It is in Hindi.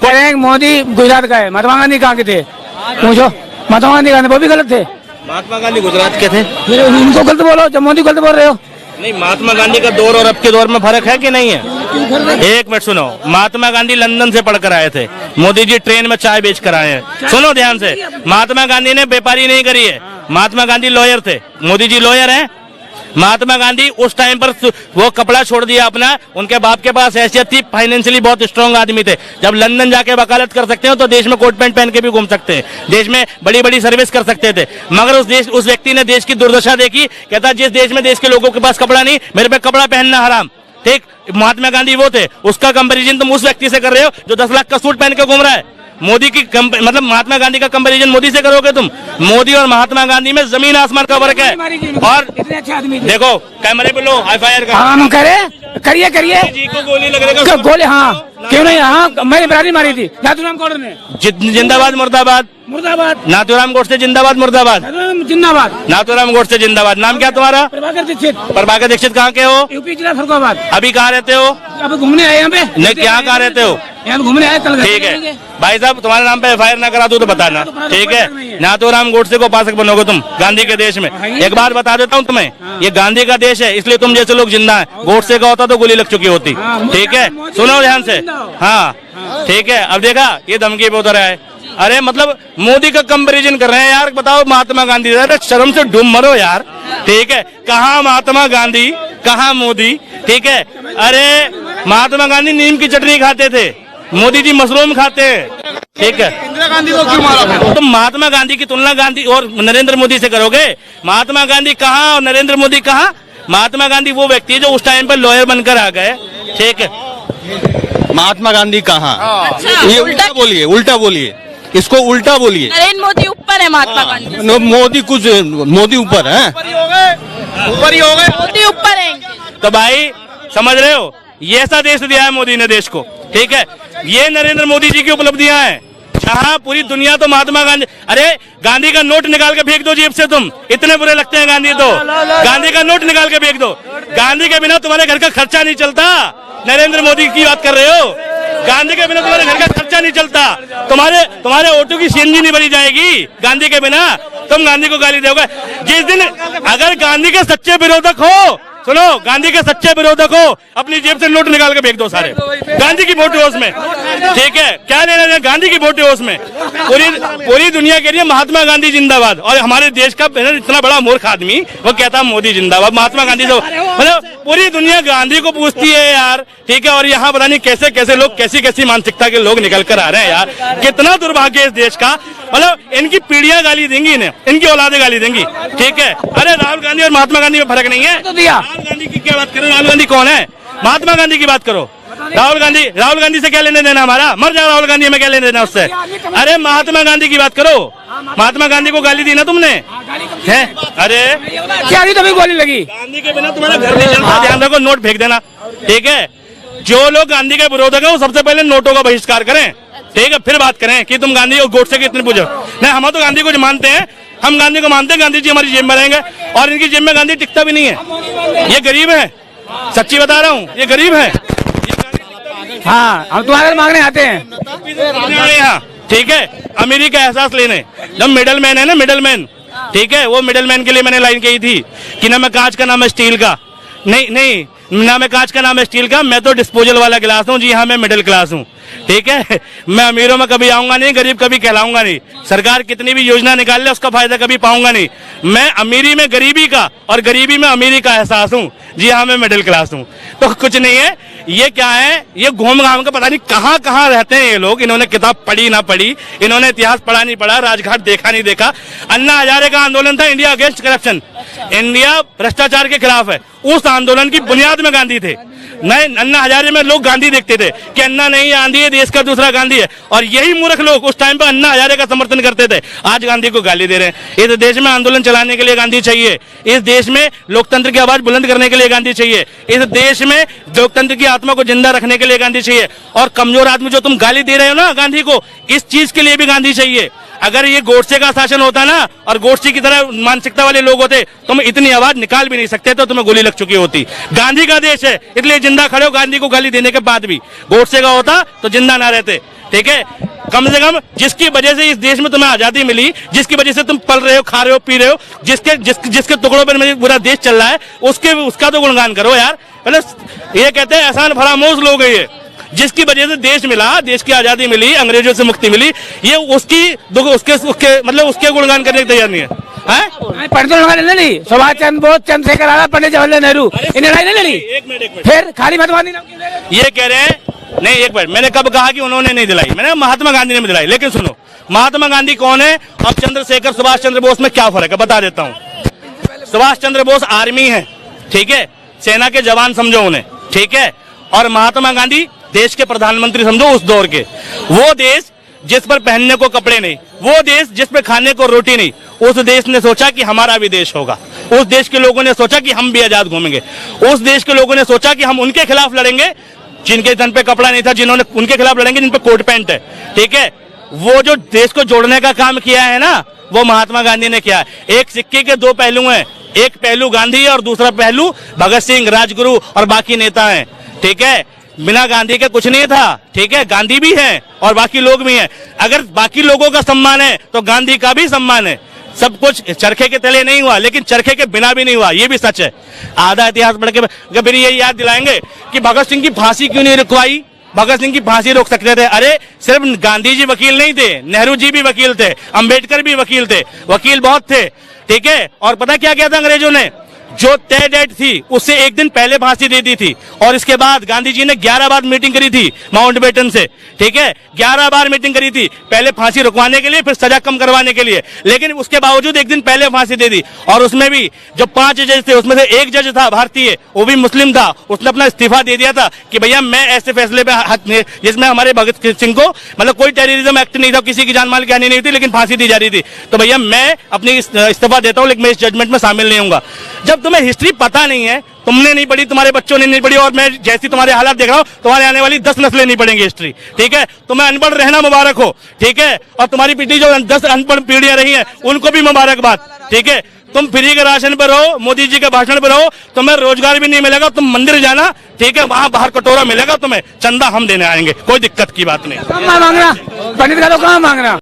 कह रहे हैं मोदी गुजरात का है, महात्मा गांधी कहाँ के थे? पूछो, महात्मा गांधी कहाँ थे? वो भी गलत थे। महात्मा गांधी गुजरात के थे। फिर उनको गलत बोलो जब मोदी गलत बोल रहे हो। नहीं, महात्मा गांधी का दौर और अब के दौर में फर्क है कि नहीं है? एक मिनट सुनो, महात्मा गांधी लंदन से पढ़कर आए थे, मोदी जी ट्रेन में चाय बेच कर आए हैं। सुनो ध्यान से, महात्मा गांधी ने व्यापारी नहीं करी है, महात्मा गांधी लॉयर थे, मोदी जी लॉयर हैं। महात्मा गांधी उस टाइम पर वो कपड़ा छोड़ दिया अपना, उनके बाप के पास हैसियत थी, फाइनेंशियली बहुत स्ट्रांग आदमी थे। जब लंदन जाके वकालत कर सकते हो तो देश में कोट पैंट पहन के भी घूम सकते हैं, देश में बड़ी बड़ी सर्विस कर सकते थे। मगर उस व्यक्ति ने देश की दुर्दशा देखी, कहता जिस देश में देश के लोगों के पास कपड़ा नहीं, मेरे पे कपड़ा पहनना हराम। ठीक, महात्मा गांधी वो थे। उसका कंपेरिजन तुम उस व्यक्ति से कर रहे हो जो 10 लाख का सूट पहन के घूम रहा है। मोदी की मतलब महात्मा गांधी का कंपैरिजन मोदी से करोगे तुम? मोदी और महात्मा गांधी में जमीन आसमान का फर्क है। और इतने अच्छे आदमी थे। देखो कैमरे पे लो, FIR का हम करिए जी को गोली लगेगा। गोली, हाँ क्यों नहीं, हाँ मैंने बरारी मारी थी नाथूराम गौड़ ने। जिंदाबाद मुर्दाबाद, मुर्दाबाद। नाथूराम गोडसे जिंदाबाद मुर्दाबाद, जिंदाबाद। नाथूराम गोडसे जिंदाबाद। नाम क्या तुम्हारा? प्रभाकर दीक्षित। प्रभाकर दीक्षित कहाँ के हो? यूपी जिला फरुखाबाद। अभी कहाँ रहते हो? अब घूमने आए यहाँ पे। नहीं, क्या कहाँ रहते हो? यहाँ घूमने आए कल। ठीक है भाई साहब, तुम्हारे नाम पे FIR ना करा दूं तो बताना, ठीक है? नाथूराम गोडसे को उपासक बनोगे तुम गांधी के देश में। एक बात बता देता हूँ तुम्हें, ये गांधी का देश है, इसलिए तुम जैसे लोग जिंदा हैं। गोडसे का होता तो गोली लग चुकी होती। ठीक है, सुनो ध्यान से। हाँ ठीक है, अब देखा ये धमकी पे उतर है। अरे मतलब मोदी का कंपैरिजन कर रहे हैं यार, बताओ महात्मा गांधी। अरे शर्म से डूब मरो यार। ठीक है, कहाँ महात्मा गांधी, कहाँ मोदी? ठीक है, अरे महात्मा गांधी नीम की चटनी खाते थे, मोदी जी मशरूम खाते हैं। ठीक है, इंदिरा गांधी को क्यों मारा? तुम महात्मा गांधी की तुलना गांधी और नरेंद्र मोदी से करोगे? महात्मा गांधी कहाँ और नरेंद्र मोदी कहाँ? महात्मा गांधी वो व्यक्ति है जो उस टाइम पर लॉयर बनकर आ गए। ठीक है, महात्मा गांधी कहाँ? ये उल्टा बोलिए, उल्टा बोलिए, इसको उल्टा बोलिए। नरेंद्र मोदी ऊपर है महात्मा गांधी। मोदी ऊपर है, ऊपर ही हो गए, मोदी ऊपर है। तो भाई समझ रहे हो, ये ऐसा देश दिया है मोदी ने देश को। ठीक है, ये नरेंद्र मोदी जी की उपलब्धियां हैं, जहां पूरी दुनिया तो महात्मा गांधी। अरे गांधी का नोट निकाल के फेंक दो जेब से, तुम इतने बुरे लगते हैं गांधी तो। गांधी का नोट निकाल के फेंक दो, गांधी के बिना तुम्हारे घर का खर्चा नहीं चलता। नरेंद्र मोदी की बात कर रहे हो, गांधी के बिना तुम्हारे घर का खर्चा नहीं चलता, तुम्हारे ऑटो की CNG नहीं भरी जाएगी गांधी के बिना। तुम गांधी को गाली दोगे जिस दिन, अगर गांधी के सच्चे विरोधक हो, सुनो, गांधी के सच्चे विरोधक हो, अपनी जेब से नोट निकाल के फेंक दो सारे। गांधी की वोट है उसमें। ठीक है, क्या लेना है? गांधी की वोट है उसमें। पूरी दुनिया के लिए महात्मा गांधी जिंदाबाद। और हमारे देश का इतना बड़ा मूर्ख आदमी वो कहता मोदी जिंदाबाद, महात्मा गांधी जो, मतलब पूरी दुनिया गांधी को पूछती है यार। ठीक है, और यहाँ पता नहीं कैसे कैसे लोग, कैसी कैसी मानसिकता के लोग निकल कर आ रहे हैं यार। कितना दुर्भाग्य है इस देश का। मतलब इनकी पीढ़ियां गाली देंगी इन्हें, इनकी औलादें गाली देंगी। ठीक है, अरे राहुल गांधी और महात्मा गांधी में फर्क नहीं है। राहुल गांधी की क्या बात करो? राहुल गांधी कौन है? महात्मा गांधी की बात करो। राहुल गांधी से क्या लेने देना हमारा? मर जाओ राहुल गांधी, हमें क्या लेने देना उससे? अरे महात्मा गांधी की बात करो। महात्मा गांधी को गाली दी ना तुमने है? अरे क्या तो गोली लगी। गांधी के बिना तुम्हारा घर नहीं चलता, ध्यान रखो, नोट फेंक देना। ठीक है, जो लोग गांधी के विरोधक है वो सबसे पहले नोटों का बहिष्कार करें। ठीक है, फिर बात करें कि तुम गांधी और गोडसे के इतने पूछो। नहीं, हम तो गांधी को मानते हैं, हम गांधी को मानते हैं, गांधी जी हमारी जेब में रहेंगे। और इनकी जेब में गांधी टिकता भी नहीं है, ये गरीब है, सच्ची बता रहा हूँ, ये गरीब है। हाँ, हम तुम्हारे मांगने आते हैं यहाँ। ठीक है, अमीरी का एहसास लेने। जब मिडल मैन है ना, मिडल मैन, ठीक है, वो मिडल मैन के लिए मैंने लाइन कही थी कि ना मैं कांच का, ना मैं स्टील का। नहीं, ना मैं कांच का, ना मैं स्टील का, मैं तो डिस्पोजल वाला गिलास हूँ। जी हाँ, मैं मिडिल क्लास हूँ। ठीक है, मैं अमीरों में कभी आऊंगा नहीं, गरीब कभी कहलाऊंगा नहीं। सरकार कितनी भी योजना निकाल ले उसका फायदा कभी पाऊंगा नहीं। मैं अमीरी में गरीबी का और गरीबी में अमीरी का एहसास हूँ। जी हाँ, मैं मिडिल क्लास हूँ। तो कुछ नहीं है, ये क्या है, ये घूम घाम का पता नहीं कहाँ कहाँ रहते हैं ये लोग। इन्होंने किताब पढ़ी ना पढ़ी, इन्होंने इतिहास पढ़ा नहीं पढ़ा, राजघाट देखा नहीं देखा। अन्ना हजारे का आंदोलन था इंडिया अगेंस्ट करप्शन, इंडिया भ्रष्टाचार के खिलाफ है। उस आंदोलन की बुनियाद में गांधी थे। नए अन्ना हजारे में लोग गांधी देखते थे कि अन्ना नहीं गांधी है, देश का दूसरा गांधी है। और यही मूर्ख लोग उस टाइम पर अन्ना हजारे का समर्थन करते थे, आज गांधी को गाली दे रहे हैं। इस देश में आंदोलन चलाने के लिए गांधी चाहिए, इस देश में लोकतंत्र की आवाज बुलंद करने के लिए गांधी चाहिए, इस देश में लोकतंत्र की आत्मा को जिंदा रखने के लिए गांधी चाहिए। और कमजोर आदमी जो तुम गाली दे रहे हो ना गांधी को, इस चीज के लिए भी गांधी चाहिए। अगर ये गोडसे का शासन होता ना और गोडसे की तरह मानसिकता वाले लोग होते, तुम इतनी आवाज निकाल भी नहीं सकते, तो तुम्हें गोली लग चुकी होती। गांधी का देश है इसलिए जिंदा खड़े हो, गांधी को गाली देने के बाद भी। गोडसे का होता तो जिंदा ना रहते। ठीक है, कम से कम जिसकी वजह से इस देश में तुम्हें आजादी मिली, जिसकी वजह से तुम पल रहे हो, खा रहे हो, पी रहे हो, जिसके टुकड़ों पर मेरे पूरा देश चल रहा है, उसका तो गुणगान करो यार। मतलब ये कहते हैं एहसान फरामोश लोग है ये, जिसकी वजह से देश मिला, देश की आजादी मिली, अंग्रेजों से मुक्ति मिली, ये उसके गुणगान करने की तैयार नहीं है। पंडित ने लड़ी, सुभाष चंद्र बोस, चंद्रशेखर आजाद, पंडित जवाहरलाल नेहरू, इन लड़ाई नहीं लड़ी। एक मिनट फिर खाली महात्मा गांधी नाम क्यों ले रहे हो? ये कह रहे हैं, नहीं एक मिनट, मैंने कब कहा कि उन्होंने नहीं दिलाई? मैंने महात्मा गांधी ने दिलाई। लेकिन सुनो, महात्मा गांधी कौन है और चंद्रशेखर सुभाष चंद्र बोस में क्या फर्क है, बता देता हूँ। सुभाष चंद्र बोस आर्मी है, ठीक है, सेना के जवान समझो उन्हें, ठीक है, और महात्मा गांधी देश के प्रधानमंत्री समझो उस दौर के। वो देश जिस पर पहनने को कपड़े नहीं, वो देश जिस पर खाने को रोटी नहीं, उस देश ने सोचा कि हमारा भी देश होगा। उस देश के लोगों ने सोचा कि हम भी आजाद घूमेंगे। उस देश के लोगों ने सोचा कि हम उनके खिलाफ लड़ेंगे जिनके तन पे कपड़ा नहीं था, जिन्होंने उनके खिलाफ लड़ेंगे जिन पे कोट पैंट है, ठीक है। वो जो देश को जोड़ने का काम किया है ना, वो महात्मा गांधी ने किया। एक सिक्के के दो पहलू हैं, एक पहलू गांधी और दूसरा पहलू भगत सिंह, राजगुरु और बाकी नेता हैं, ठीक है। बिना गांधी के कुछ नहीं था, ठीक है। गांधी भी है और बाकी लोग भी हैं। अगर बाकी लोगों का सम्मान है तो गांधी का भी सम्मान है। सब कुछ चरखे के तले नहीं हुआ, लेकिन चरखे के बिना भी नहीं हुआ, ये भी सच है। आधा इतिहास पढ़ के फिर ये याद दिलाएंगे कि भगत सिंह की फांसी क्यों नहीं रुकवाई। भगत सिंह की फांसी रोक सकते थे। अरे सिर्फ गांधी जी वकील नहीं थे, नेहरू जी भी वकील थे, अंबेडकर भी वकील थे, वकील बहुत थे, ठीक है। और पता क्या किया था अंग्रेजों ने? जो तय डेट थी उससे एक दिन पहले फांसी दे दी थी। और इसके बाद गांधी जी ने 11 बार मीटिंग करी थी माउंटबेटन से, ठीक है, 11 बार मीटिंग करी थी, पहले फांसी रुकवाने के लिए, फिर सजा कम करवाने के लिए। लेकिन उसके बावजूद एक दिन पहले फांसी दे दी। और उसमें भी जो 5 जज थे, उसमें से एक जज था भारतीय, वो भी मुस्लिम था, उसने अपना इस्तीफा दे दिया था कि भैया मैं ऐसे फैसले पे हक नहीं, जिसमें हमारे भगत सिंह को मतलब कोई टेररिज्म एक्ट नहीं था, किसी की जान माल की हानि नहीं थी, लेकिन फांसी दी जा रही थी, तो भैया मैं अपनी इस्तीफा देता हूँ, लेकिन मैं इस जजमेंट में शामिल नहीं हूँ। जब तुम्हें हिस्ट्री पता नहीं है, तुमने नहीं पढ़ी, तुम्हारे बच्चों ने नहीं पढ़ी, और मैं जैसी तुम्हारे हालात देख रहा हूं, तुम्हारे आने वाली 10 नस्लें नहीं पढ़ेंगी हिस्ट्री, ठीक है। तुम्हें अनपढ़ रहना मुबारक हो, ठीक है। और तुम्हारी पीढ़ी जो 10 अनपढ़ पीढ़ियां रही हैं, उनको भी मुबारकबाद, ठीक है। तुम फ्री के राशन पर रहो, मोदी जी के भाषण पर रहो, तुम्हें रोजगार भी नहीं मिलेगा, तुम मंदिर जाना, ठीक है, वहां बाहर कटोरा मिलेगा तुम्हें, चंदा हम देने आएंगे, कोई दिक्कत की बात नहीं। कहाँ मांगना पंडित का, तो कहाँ मांगना।